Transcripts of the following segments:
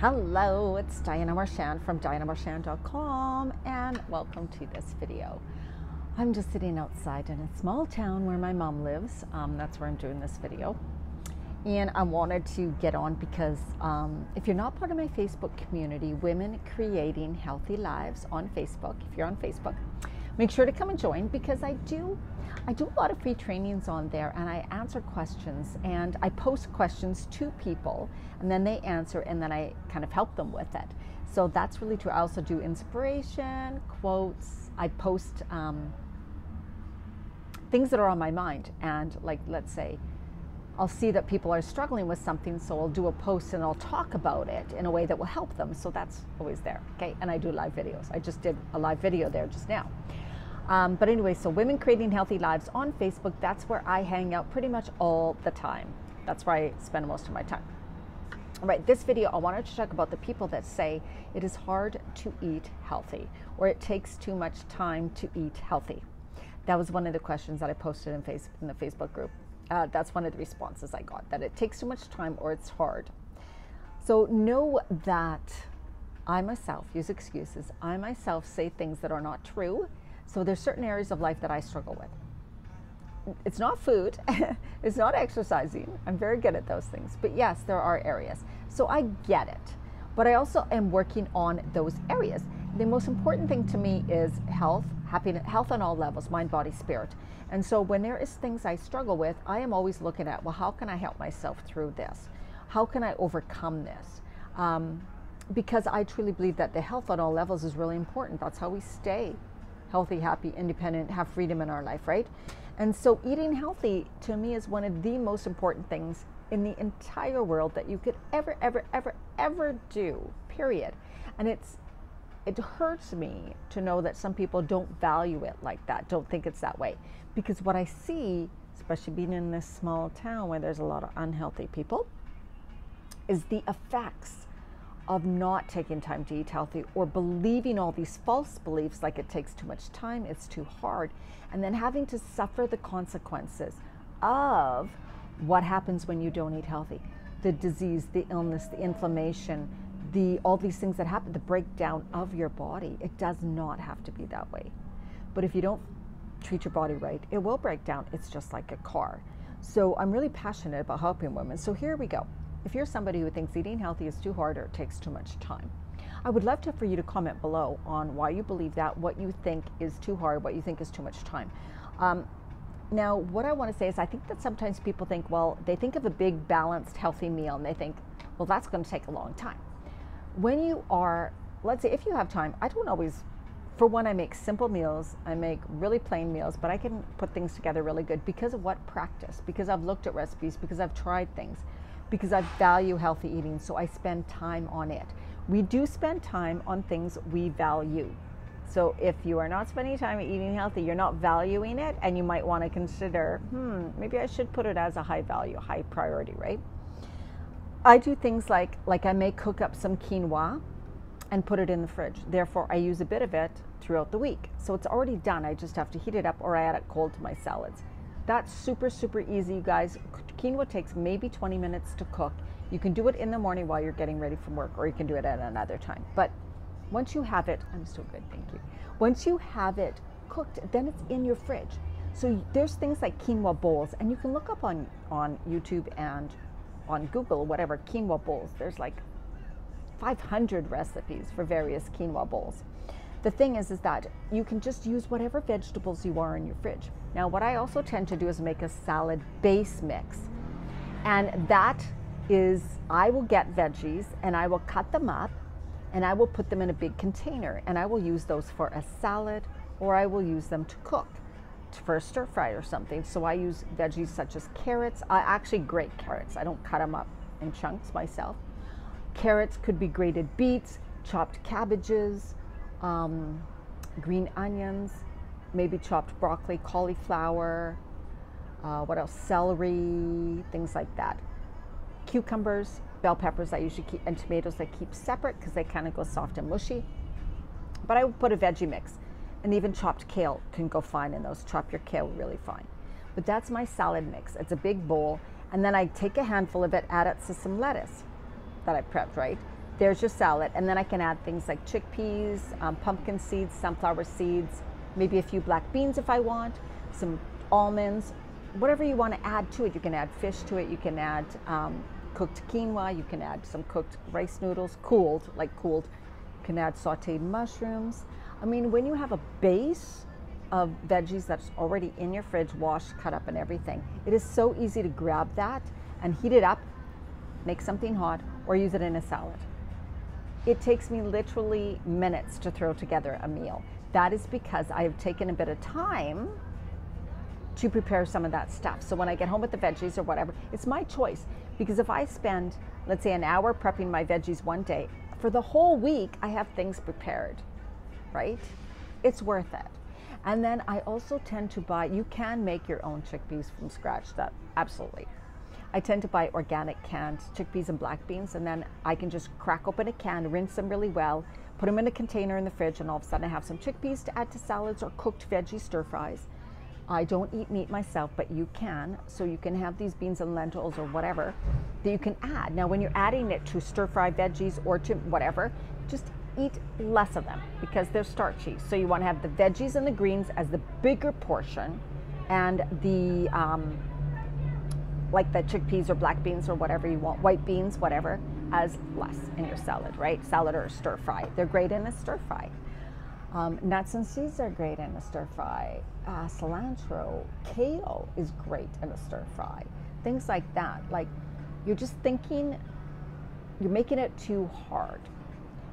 Hello, it's Diana Marchand from dianamarchand.com and welcome to this video. I'm just sitting outside in a small town where my mom lives. That's where I'm doing this video. And I wanted to get on because if you're not part of my Facebook community, Women Creating Healthy Lives on Facebook, if you're on Facebook, make sure to come and join because I do a lot of free trainings on there, and I answer questions and I post questions to people and then they answer and then I kind of help them with it. So that's really true. I also do inspiration, quotes. I post things that are on my mind, and like, let's say I'll see that people are struggling with something, so I'll do a post and I'll talk about it in a way that will help them. So that's always there. Okay. And I do live videos. I just did a live video there just now. But anyway, so Women Creating Healthy Lives on Facebook, that's where I hang out pretty much all the time. That's where I spend most of my time. All right, this video, I wanted to talk about the people that say it is hard to eat healthy, or it takes too much time to eat healthy. That was one of the questions that I posted in the Facebook group. That's one of the responses I got, that it takes too much time or it's hard. So know that I myself use excuses. I myself say things that are not true. So there's certain areas of life that I struggle with. It's not food, it's not exercising. I'm very good at those things. But yes, there are areas. So I get it. But I also am working on those areas. The most important thing to me is health, happiness, health on all levels, mind, body, spirit. And so when there is things I struggle with, I am always looking at, well, how can I help myself through this? How can I overcome this? Because I truly believe that the health on all levels is really important. That's how we stay healthy, happy, independent, have freedom in our life, right? And so eating healthy to me is one of the most important things in the entire world that you could ever do, period. And it hurts me to know that some people don't value it like that, don't think it's that way. Because what I see, especially being in this small town where there's a lot of unhealthy people, is the effects of not taking time to eat healthy, or believing all these false beliefs like it takes too much time, it's too hard, and then having to suffer the consequences of what happens when you don't eat healthy. The disease, the illness, the inflammation, all these things that happen, the breakdown of your body. It does not have to be that way. But if you don't treat your body right, it will break down. It's just like a car. So I'm really passionate about helping women. So here we go. If you're somebody who thinks eating healthy is too hard or it takes too much time, I would love for you to comment below on why you believe that, what you think is too hard, what you think is too much time. Now, what I want to say is I think that sometimes people think, well, they think of a big, balanced, healthy meal and they think, well, that's going to take a long time. When you are, let's say if you have time, I don't always, for one, I make simple meals, I make really plain meals, but I can put things together really good because of what? Practice, because I've looked at recipes, because I've tried things, because I value healthy eating, so I spend time on it. We do spend time on things we value. So if you are not spending time eating healthy, you're not valuing it, and you might want to consider, maybe I should put it as a high value, high priority, right? I do things like I may cook up some quinoa and put it in the fridge. Therefore, I use a bit of it throughout the week. So it's already done. I just have to heat it up, or I add it cold to my salads. That's super, super easy, you guys. Quinoa takes maybe 20 minutes to cook. You can do it in the morning while you're getting ready from work, or you can do it at another time. But once you have it, I'm so good, thank you. Once you have it cooked, then it's in your fridge. So there's things like quinoa bowls, and you can look up on YouTube and on Google, whatever, quinoa bowls. There's like 500 recipes for various quinoa bowls. The thing is that you can just use whatever vegetables you are in your fridge. Now, what I also tend to do is make a salad base mix. And that is, I will get veggies and I will cut them up and I will put them in a big container, and I will use those for a salad, or I will use them to cook for a stir fry or something. So I use veggies such as carrots. I actually grate carrots. I don't cut them up in chunks myself. Carrots could be grated beets, chopped cabbages, green onions, maybe chopped broccoli, cauliflower, what else? Celery, things like that. Cucumbers, bell peppers I usually keep, and tomatoes I keep separate because they kind of go soft and mushy. But I would put a veggie mix, and even chopped kale can go fine in those. Chop your kale really fine. But that's my salad mix. It's a big bowl, and then I take a handful of it, add it to some lettuce that I prepped, right? there's your salad. And then I can add things like chickpeas, pumpkin seeds, sunflower seeds, maybe a few black beans if I want, some almonds, whatever you want to add to it. You can add fish to it. You can add cooked quinoa. You can add some cooked rice noodles, cooled. You can add sauteed mushrooms. I mean, when you have a base of veggies that's already in your fridge, washed, cut up and everything, it is so easy to grab that and heat it up, make something hot, or use it in a salad. It takes me literally minutes to throw together a meal. That is because I have taken a bit of time to prepare some of that stuff. So when I get home with the veggies or whatever, it's my choice. Because if I spend, let's say, an hour prepping my veggies one day, for the whole week, I have things prepared, right? It's worth it. And then I also tend to buy, you can make your own chickpeas from scratch, that absolutely. I tend to buy organic canned chickpeas and black beans, and then I can just crack open a can, rinse them really well, put them in a container in the fridge, and all of a sudden I have some chickpeas to add to salads or cooked veggie stir fries. I don't eat meat myself, but you can, so you can have these beans and lentils or whatever that you can add. Now, when you're adding it to stir fry veggies or to whatever, just eat less of them because they're starchy. So you want to have the veggies and the greens as the bigger portion, and the like the chickpeas or black beans or whatever you want, white beans, whatever, as less in your salad, right? Salad or stir fry. They're great in a stir fry. Nuts and seeds are great in a stir fry. Cilantro, kale is great in a stir fry. Things like that. Like, you're just thinking, you're making it too hard.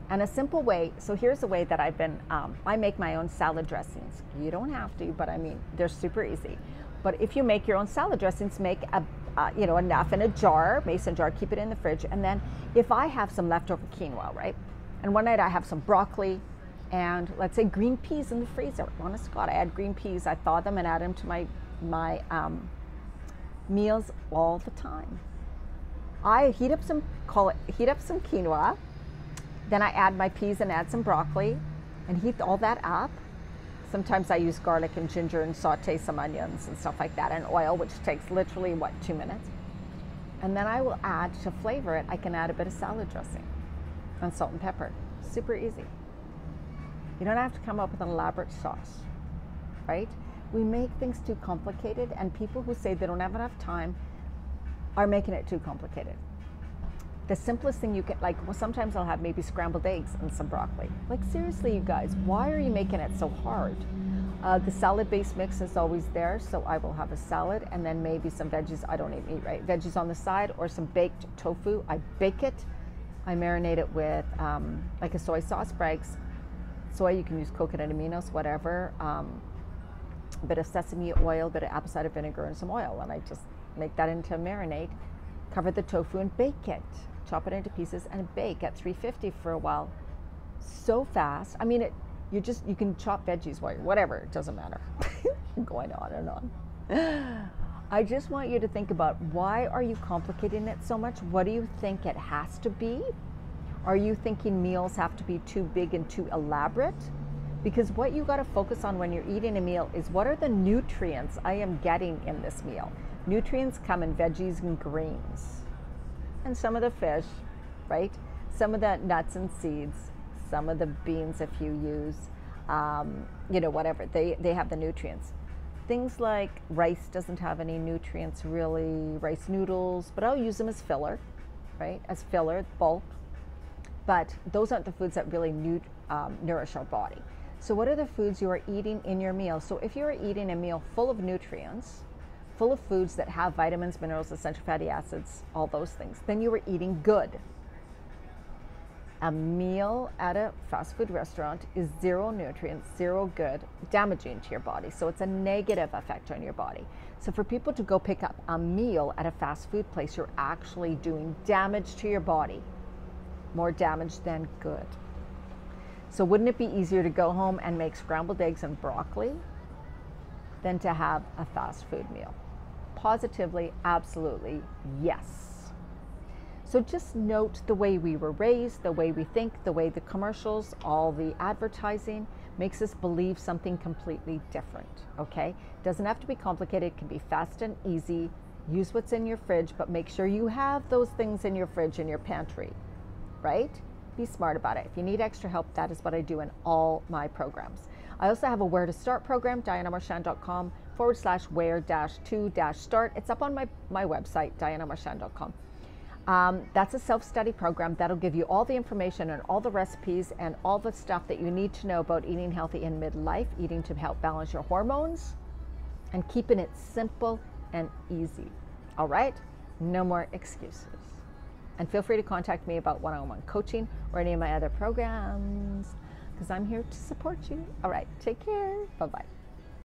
And a simple way, so here's the way that I've been, I make my own salad dressings. You don't have to, but I mean, they're super easy. But if you make your own salad dressings, make enough in a jar, mason jar, keep it in the fridge. And then if I have some leftover quinoa, right? And one night I have some broccoli, and let's say green peas in the freezer. Honest to God, I add green peas. I thaw them and add them to my meals all the time. I heat up some quinoa, then I add my peas and add some broccoli, and heat all that up. Sometimes I use garlic and ginger and saute some onions and stuff like that, and oil, which takes literally 2 minutes. And then I will add, to flavor it, I can add a bit of salad dressing and salt and pepper. Super easy. You don't have to come up with an elaborate sauce, right? We make things too complicated, and people who say they don't have enough time are making it too complicated. The simplest thing you can, sometimes I'll have maybe scrambled eggs and some broccoli. Like, seriously, you guys, why are you making it so hard? The salad-based mix is always there, so I will have a salad and then maybe some veggies. I don't eat meat, right? Veggies on the side, or some baked tofu. I bake it. I marinate it with like a soy sauce, Bragg's soy. You can use coconut aminos, whatever. A bit of sesame oil, a bit of apple cider vinegar, and some oil. And I just make that into a marinade, cover the tofu and bake it. Chop it into pieces and bake at 350 for a while. So fast. I mean, you can chop veggies while whatever, it doesn't matter. I'm going on and on. I just want you to think about, why are you complicating it so much? What do you think it has to be? Are you thinking meals have to be too big and too elaborate? Because what you got to focus on when you're eating a meal is, what are the nutrients I am getting in this meal? Nutrients come in veggies and greens, and some of the fish, right? Some of the nuts and seeds, some of the beans if you use, whatever. They have the nutrients. Things like rice doesn't have any nutrients really, rice noodles, but I'll use them as filler, right? As filler, bulk. But those aren't the foods that really nourish our body. So what are the foods you are eating in your meal? So if you're eating a meal full of nutrients, full of foods that have vitamins, minerals, essential fatty acids, all those things, then you are eating good. A meal at a fast food restaurant is zero nutrients, zero good, damaging to your body. So it's a negative effect on your body. So for people to go pick up a meal at a fast food place, you're actually doing damage to your body. More damage than good. So wouldn't it be easier to go home and make scrambled eggs and broccoli than to have a fast food meal? Positively, absolutely, yes. So just note the way we were raised, the way we think, the way the commercials, all the advertising makes us believe something completely different, okay? Doesn't have to be complicated, it can be fast and easy. Use what's in your fridge, but make sure you have those things in your fridge, in your pantry, right? Be smart about it. If you need extra help, that is what I do in all my programs. I also have a Where to Start program, dianamarchand.com/where-to-start. It's up on my website, dianamarchand.com. That's a self-study program that'll give you all the information and all the recipes and all the stuff that you need to know about eating healthy in midlife, eating to help balance your hormones, and keeping it simple and easy. All right? No more excuses. And feel free to contact me about one-on-one coaching or any of my other programs, because I'm here to support you. All right, take care. Bye-bye.